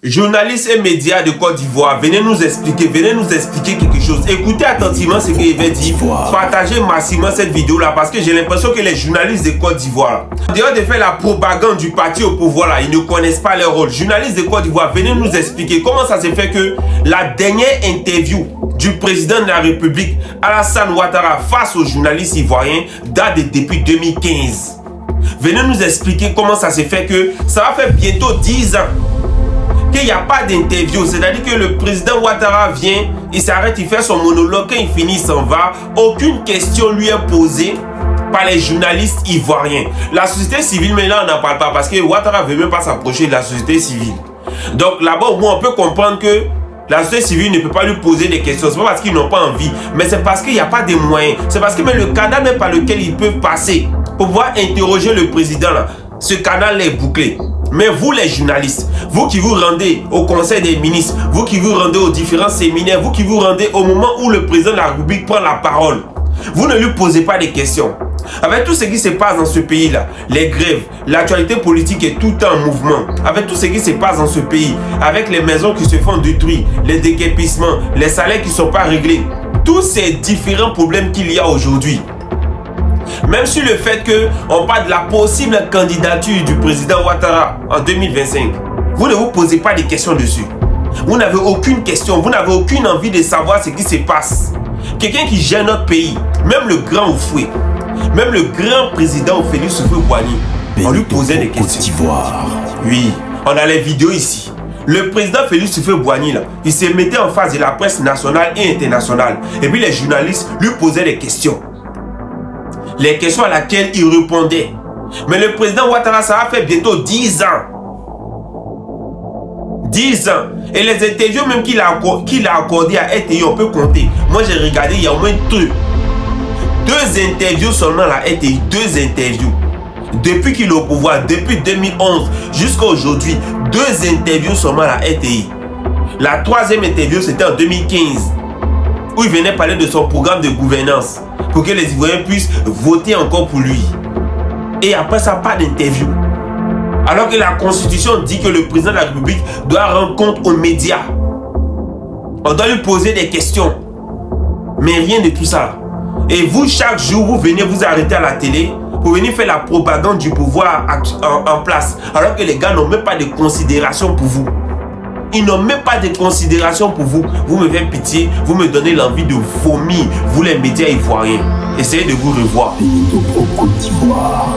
Journalistes et médias de Côte d'Ivoire, venez nous expliquer quelque chose. Écoutez attentivement ce qu'il va dire. Partagez massivement cette vidéo-là parce que j'ai l'impression que les journalistes de Côte d'Ivoire, en dehors de faire la propagande du parti au pouvoir, là, ils ne connaissent pas leur rôle. Journalistes de Côte d'Ivoire, venez nous expliquer comment ça se fait que la dernière interview du président de la République, Alassane Ouattara, face aux journalistes ivoiriens, date depuis 2015. Venez nous expliquer comment ça se fait que ça va faire bientôt 10 ans qu'il n'y a pas d'interview, c'est-à-dire que le président Ouattara vient, il s'arrête, il fait son monologue, quand il finit, il s'en va. Aucune question lui est posée par les journalistes ivoiriens. La société civile, mais là, on n'en parle pas parce que Ouattara ne veut même pas s'approcher de la société civile. Donc là-bas, au moins, on peut comprendre que la société civile ne peut pas lui poser des questions. Ce n'est pas parce qu'ils n'ont pas envie, mais c'est parce qu'il n'y a pas de moyens. C'est parce que même le canal même par lequel ils peuvent passer pour pouvoir interroger le président, là, ce canal est bouclé. Mais vous les journalistes, vous qui vous rendez au conseil des ministres, vous qui vous rendez aux différents séminaires, vous qui vous rendez au moment où le président de la République prend la parole, vous ne lui posez pas de questions. Avec tout ce qui se passe dans ce pays-là, les grèves, l'actualité politique est tout en mouvement. Avec tout ce qui se passe dans ce pays, avec les maisons qui se font détruire, les déguerpissements, les salaires qui ne sont pas réglés, tous ces différents problèmes qu'il y a aujourd'hui. Même sur le fait qu'on parle de la possible candidature du président Ouattara en 2025, vous ne vous posez pas de questions dessus. Vous n'avez aucune question, vous n'avez aucune envie de savoir ce qui se passe. Quelqu'un qui gère notre pays, même le grand Oufoué, même le grand président Félix Houphouët-Boigny, on lui posait des questions. Oui, on a les vidéos ici. Le président Félix Houphouët-Boigny, il se mettait en face de la presse nationale et internationale. Et puis les journalistes lui posaient des questions. Les questions à laquelle il répondait. Mais le président Ouattara, ça a fait bientôt 10 ans. 10 ans. Et les interviews même qu'il a accordées à RTI, on peut compter. Moi, j'ai regardé, il y a au moins deux interviews seulement à RTI. 2 interviews. Depuis qu'il est au pouvoir, depuis 2011 jusqu'à aujourd'hui, 2 interviews seulement à RTI. La 3e interview, c'était en 2015. Où il venait parler de son programme de gouvernance pour que les Ivoiriens puissent voter encore pour lui. Et après ça, pas d'interview. Alors que la Constitution dit que le président de la République doit rendre compte aux médias. On doit lui poser des questions. Mais rien de tout ça. Et vous, chaque jour, vous venez vous arrêter à la télé pour venir faire la propagande du pouvoir en place. Alors que les gars n'ont même pas de considération pour vous. Ils n'ont même pas de considération pour vous. Vous me faites pitié, vous me donnez l'envie de vomir, vous les médias ivoiriens. Essayez de vous revoir. Côte d'Ivoire.